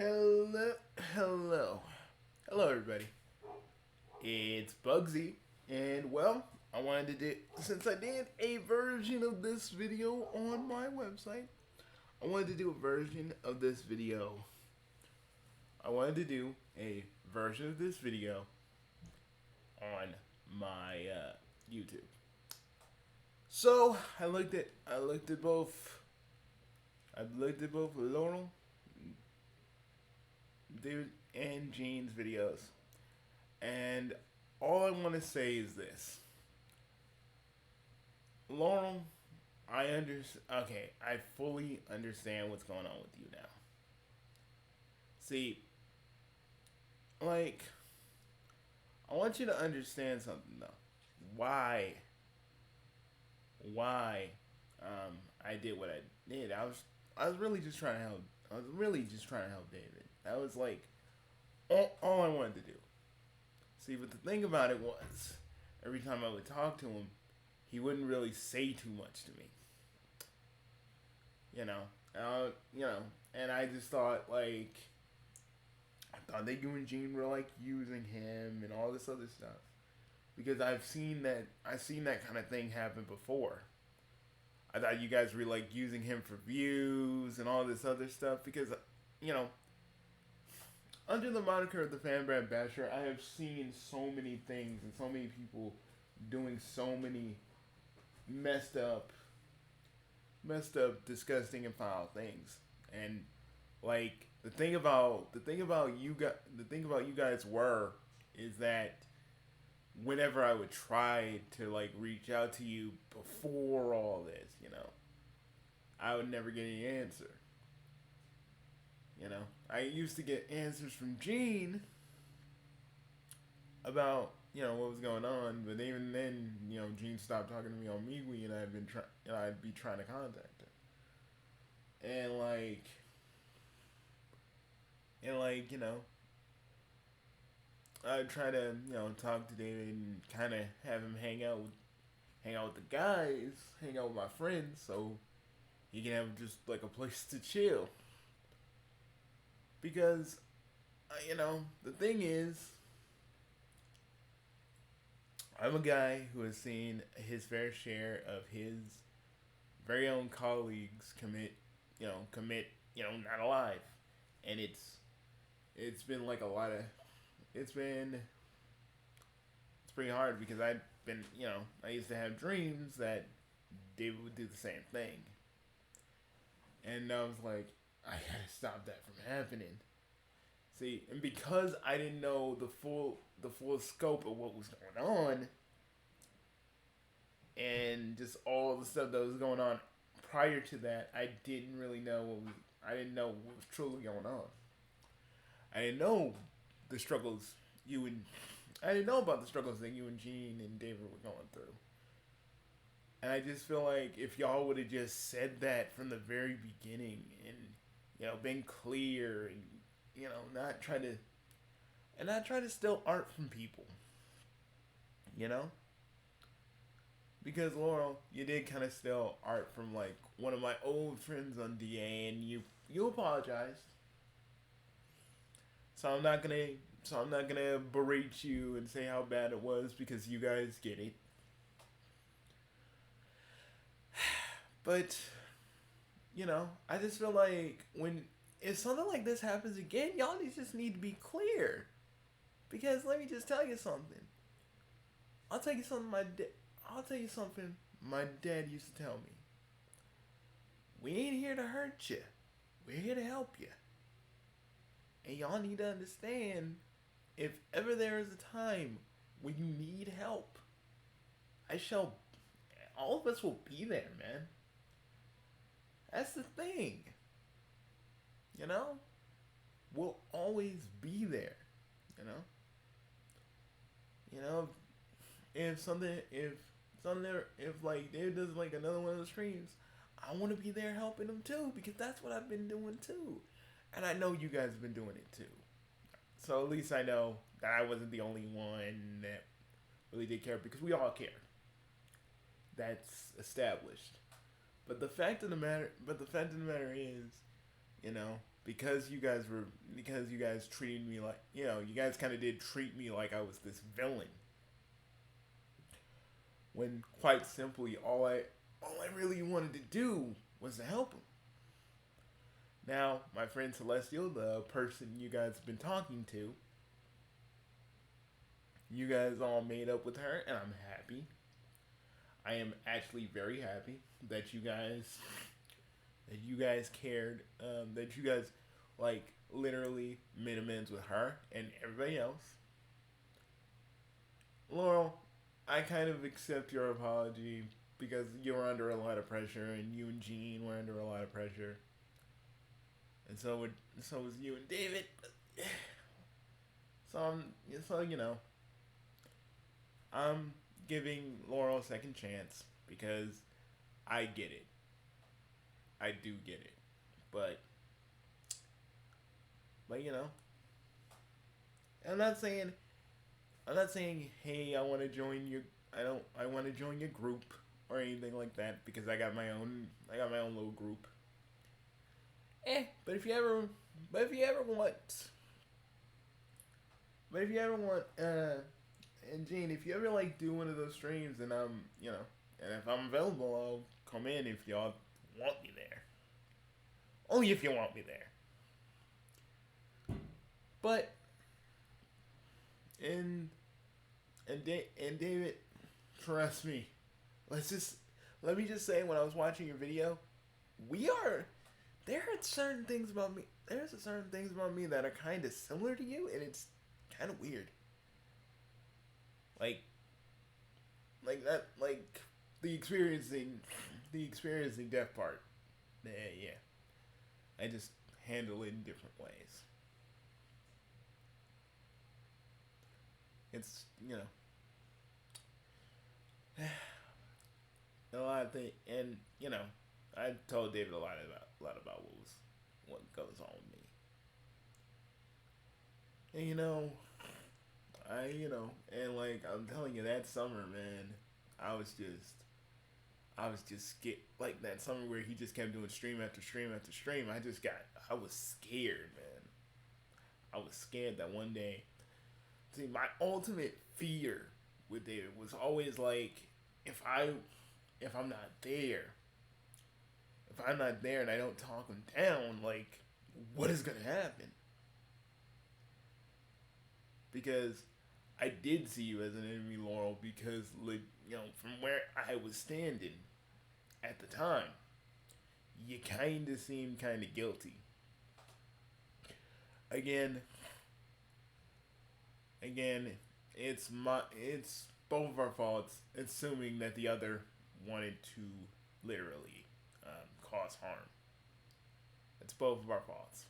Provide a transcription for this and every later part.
Hello, hello, hello, everybody. It's Bugsy, and well, I wanted to do since I did a version of this video on my website. I wanted to do a version of this video. I wanted to do a version of this video on my YouTube. So I looked at both Laurel, David, and Jean's videos. And all I want to say is this. Laurel, I understand. Okay, I fully understand what's going on with you now. See, like, I want you to understand something though. Why? Why? I did what I did. I was really just trying to help. I was really just trying to help David. That was like all I wanted to do. See, but the thing about it was, every time I would talk to him, he wouldn't really say too much to me. You know, you know, and I just thought like, I thought that you and Gene were like using him and all this other stuff because I've seen that kind of thing happen before. I thought you guys were like using him for views and all this other stuff because, you know, under the moniker of the Fan Brand Basher, I have seen so many things and so many people doing so many messed up, disgusting and foul things. And like the thing about you guys were is that whenever I would try to like reach out to you before all this, you know, I would never get any answer. You know, I used to get answers from Gene about what was going on, but even then, Gene stopped talking to me on MeWe, and I'd be trying to contact her, and I'd try to talk to David and kind of have him hang out with the guys, hang out with my friends, so he can have just like a place to chill. Because, the thing is, I'm a guy who has seen his fair share of his very own colleagues not alive. And it's been like a lot of, it's pretty hard because I used to have dreams that David would do the same thing. And I was like, I gotta stop that from happening. See, and because I didn't know the full scope of what was going on, and just all the stuff that was going on prior to that, I didn't really know I didn't know what was truly going on. I didn't know the struggles you and I didn't know about the struggles that you and Gene and David were going through. And I just feel like if y'all would have just said that from the very beginning and been clear and not try to steal art from people, because Laurel, you did kind of steal art from like one of my old friends on DA, and you apologized. So I'm not gonna berate you and say how bad it was because you guys get it. But I just feel like if something like this happens again, y'all just need to be clear. Because let me just tell you something. I'll tell you something my dad used to tell me. We ain't here to hurt you. We're here to help you. And y'all need to understand, if ever there is a time when you need help, all of us will be there, man. That's the thing. We'll always be there. You know? If like Dave does like another one of the streams, I want to be there helping him too, because that's what I've been doing too. And I know you guys have been doing it too. So at least I know that I wasn't the only one that really did care, because we all care. That's established. But the fact of the matter is, because you guys treated me like, you guys kind of did treat me like I was this villain, when quite simply all I really wanted to do was to help him. Now, my friend Celestial, the person you guys have been talking to, you guys all made up with her, and I'm happy. I am actually very happy that you guys cared, that you guys like literally made amends with her and everybody else. Laurel, I kind of accept your apology because you were under a lot of pressure, and you and Jean were under a lot of pressure, and so was you and David. So I'm giving Laurel a second chance because I get it. I do get it, but but I'm not saying hey, I want to join your group or anything like that, because I got my own little group. But if you ever but if you ever want but if you ever want and Gene, if you ever like do one of those streams, and and if I'm available, I'll come in if y'all want me there. Only if you want me there. But and and David, trust me. Let me just say, when I was watching your video, we are there are certain things about me. There's certain things about me that are kind of similar to you, and it's kind of weird. Like like the experiencing death part. Yeah, yeah. I just handle it in different ways. It's a lot of things, and I told David a lot about what goes on with me, and and like I'm telling you, that summer, man, I was just I was just scared. Like that summer where he just kept doing stream after stream after stream. I was scared, man. I was scared that one day. See, my ultimate fear with David was always like, if I, if I'm not there, if I'm not there and I don't talk him down, like, what is gonna happen? Because I did see you as an enemy, Laurel, because like from where I was standing at the time, you kind of seemed kind of guilty. Again, again, it's both of our faults, assuming that the other wanted to literally cause harm. It's both of our faults.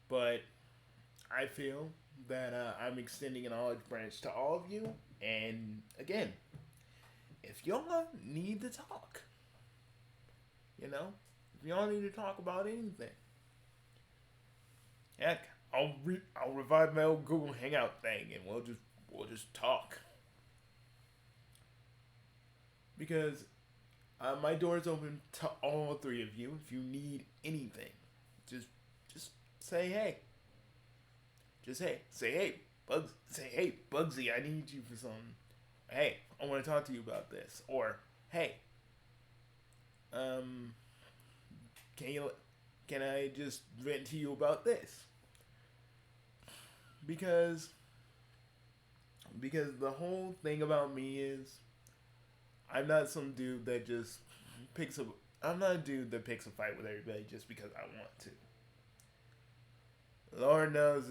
But I feel that I'm extending an olive branch to all of you. And again, if y'all need to talk, if y'all need to talk about anything, heck, I'll revive my old Google Hangout thing, and we'll just talk. Because my door's open to all three of you. If you need anything, just just say hey. Just say hey, Bugsy, I need you for something. Hey, I want to talk to you about this. Or hey, um, can you can I just vent to you about this? Because the whole thing about me is I'm not some dude that just picks up. I'm not a dude that picks a fight with everybody just because I want to. Lord knows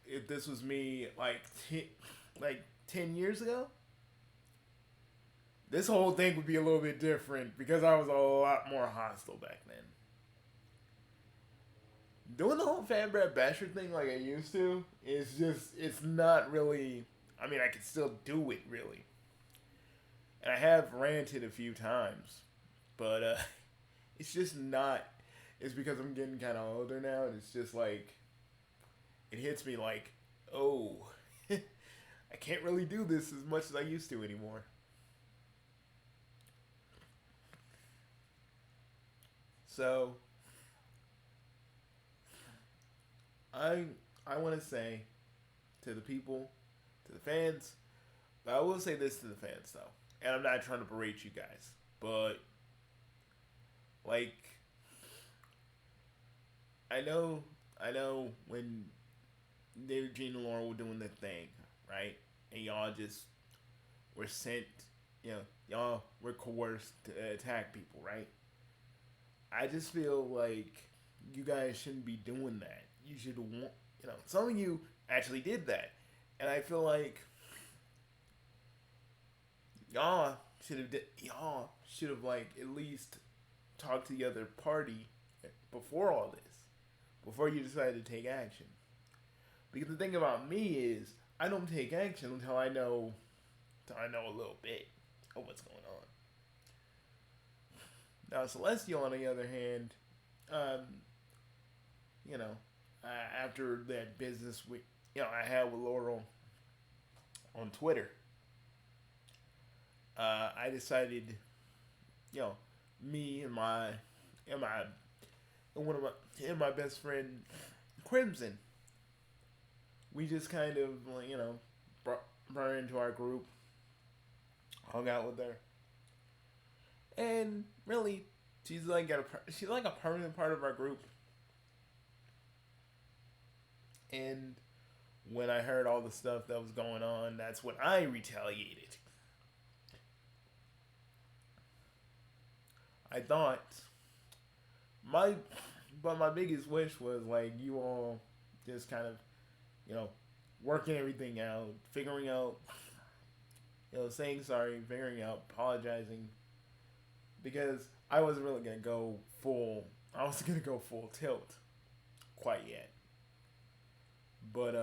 if this was me like 10 years ago, this whole thing would be a little bit different because I was a lot more hostile back then. Doing the whole fan Brad Basher thing like I used to is just, it's not really. I mean, I can still do it really, and I have ranted a few times, but it's just not. It's because I'm getting kind of older now, and it's just like it hits me like, oh, I can't really do this as much as I used to anymore. So I I want to say to the people, to the fans, but I will say this to the fans though, and I'm not trying to berate you guys, but like I know when David, Gene, and Lauren were doing their thing, right, and y'all just were sent, y'all were coerced to attack people, right? I just feel like you guys shouldn't be doing that. You should want, some of you actually did that, and I feel like y'all should have like at least talked to the other party before all this, before you decided to take action. Because the thing about me is, I don't take action until I know a little bit of what's going on. Now, Celestial, on the other hand, um, you know, after that business I had with Laurel on Twitter, I decided, you know, me and my and one of my and my best friend Crimson, we just kind of brought her into our group, hung out with her, and really, she's like a permanent part of our group. And when I heard all the stuff that was going on, that's when I retaliated. I thought my my biggest wish was like you all just kind of working everything out, figuring out, saying sorry, figuring out, apologizing, because I wasn't really gonna go full. I wasn't gonna go full tilt quite yet. But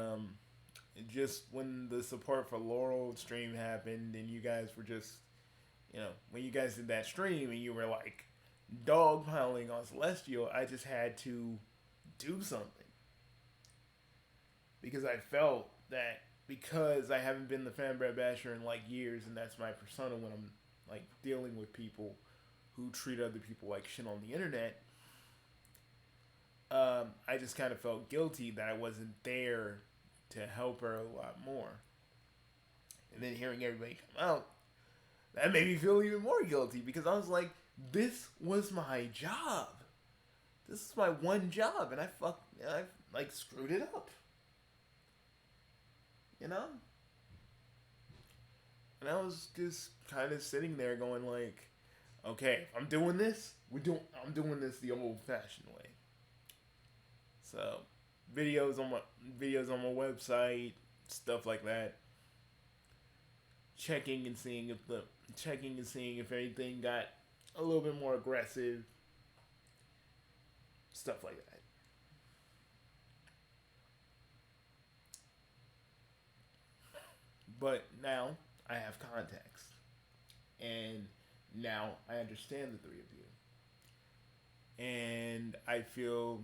just when the support for Laurel stream happened, and you guys were just, when you guys did that stream and you were like dogpiling on Celestial, I just had to do something because I felt that because I haven't been the fanbread basher in like years, and that's my persona when I'm like dealing with people who treat other people like shit on the internet. I just kind of felt guilty that I wasn't there to help her a lot more. And then hearing everybody come out, that made me feel even more guilty because I was like, this was my job. This is my one job, and I like screwed it up. And I was just kind of sitting there going like, okay, if I'm doing this, I'm doing this the old-fashioned way. So, videos on my website, stuff like that. Checking and seeing if anything got a little bit more aggressive. Stuff like that. But now I have context. And now I understand the three of you. And I feel,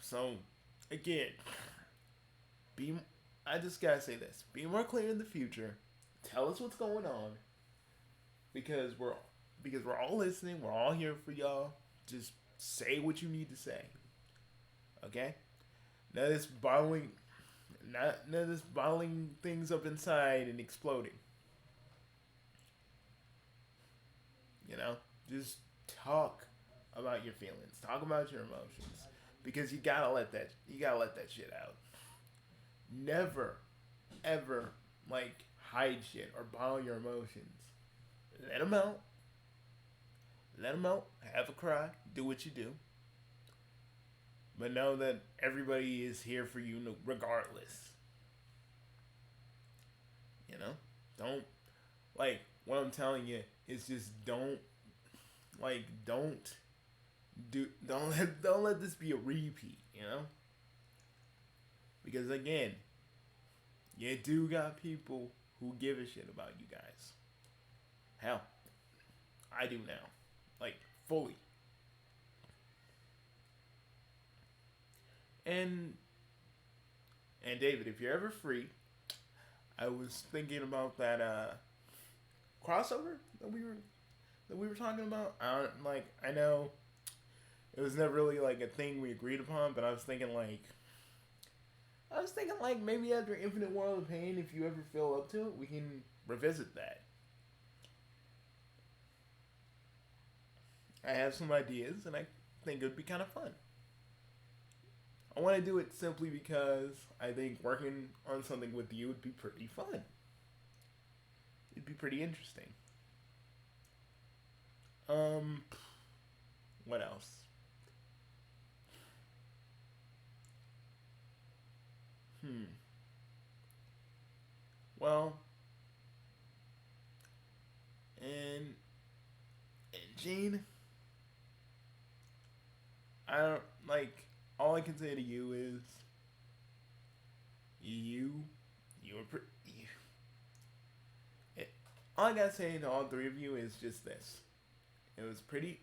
so again, I just gotta say this. Be more clear in the future. Tell us what's going on. Because we're all listening, we're all here for y'all. Just say what you need to say. Okay? None of this bottling things up inside and exploding. Just talk about your feelings. Talk about your emotions. Because you gotta let that shit out. Never, ever, hide shit or bottle your emotions. Let them out. Let them out. Have a cry. Do what you do. But know that everybody is here for you regardless. Don't, what I'm telling you is just don't let this be a repeat, Because again, you do got people who give a shit about you guys. Hell, I do now. Fully. And David, if you're ever free, I was thinking about that crossover that we were talking about. I know It was never really like a thing we agreed upon, but I was thinking like maybe after Infinite World of Pain, if you ever feel up to it, we can revisit that. I have some ideas, and I think it would be kind of fun. I want to do it simply because I think working on something with you would be pretty fun. It'd be pretty interesting. Um, what else? Hmm. Well, and and Gene, I don't like. All I can say to you is you, you were pretty. It, all I gotta say to all three of you is just this: it was pretty.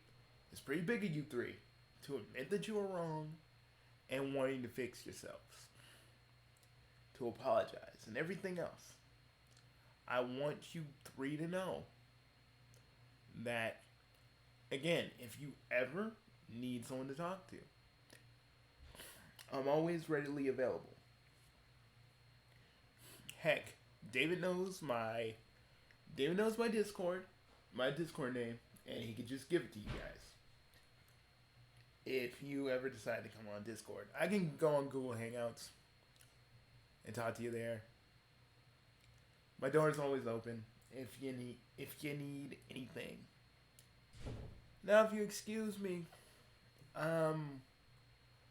It's pretty big of you three to admit that you were wrong and wanting to fix yourselves, to apologize, and everything else. I want you three to know that, again, if you ever need someone to talk to, I'm always readily available. Heck, David knows my David knows my Discord name, and he could just give it to you guys. If you ever decide to come on Discord, I can go on Google Hangouts and talk to you there. My door's always open if you need anything. Now, if you excuse me, um,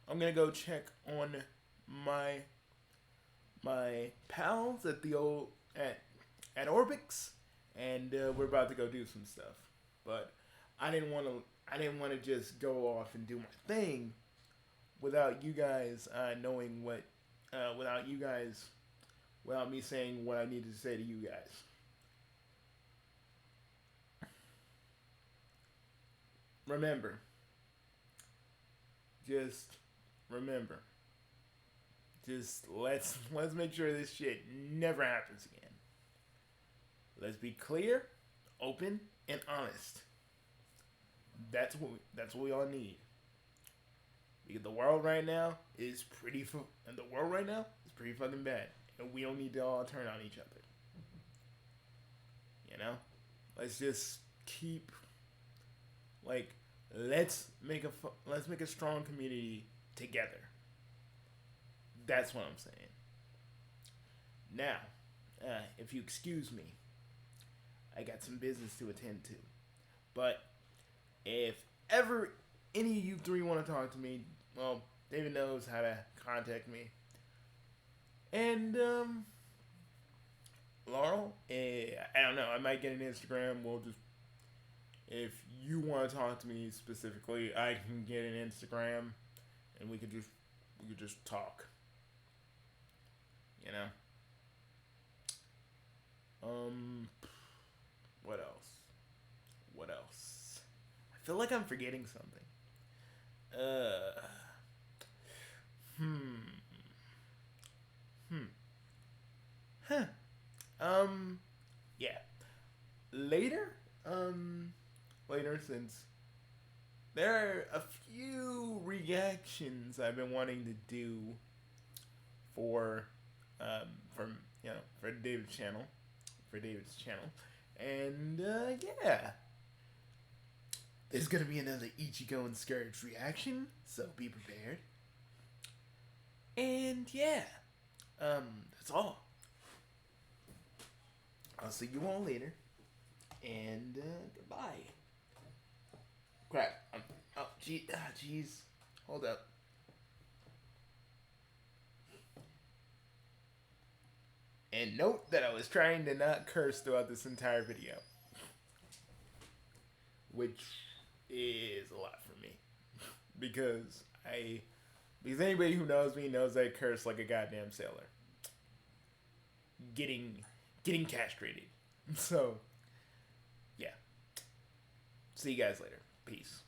I'm gonna go check on my my pals at the old at Orbix, and we're about to go do some stuff. But I didn't want to just go off and do my thing without you guys knowing what without you guys without me saying what I needed to say to you guys. Remember, just remember, just let's make sure this shit never happens again. Let's be clear, open, and honest. That's what we all need. Because the world right now is and the world right now is pretty fucking bad, and we don't need to all turn on each other. You know, let's just keep like let's make a strong community together. That's what I'm saying. Now, if you excuse me, I got some business to attend to. But if ever any of you three want to talk to me, well, David knows how to contact me. And Laurel, I don't know. I might get an Instagram. We'll just if you want to talk to me specifically, I can get an Instagram, and we could just talk. You know. What else? What else? I feel like I'm forgetting something. Uh. Hmm. Hmm. Huh. Yeah. Later. Later, since there are a few reactions I've been wanting to do for from for David's channel, and yeah, there's gonna be another Ichigo and Scourge reaction, so be prepared. And yeah, that's all. I'll see you all later, and goodbye. Crap. Oh, jeez. Hold up. And note that I was trying to not curse throughout this entire video. Which is a lot for me. Because anybody who knows me knows I curse like a goddamn sailor. Getting castrated. So, yeah. See you guys later. Peace.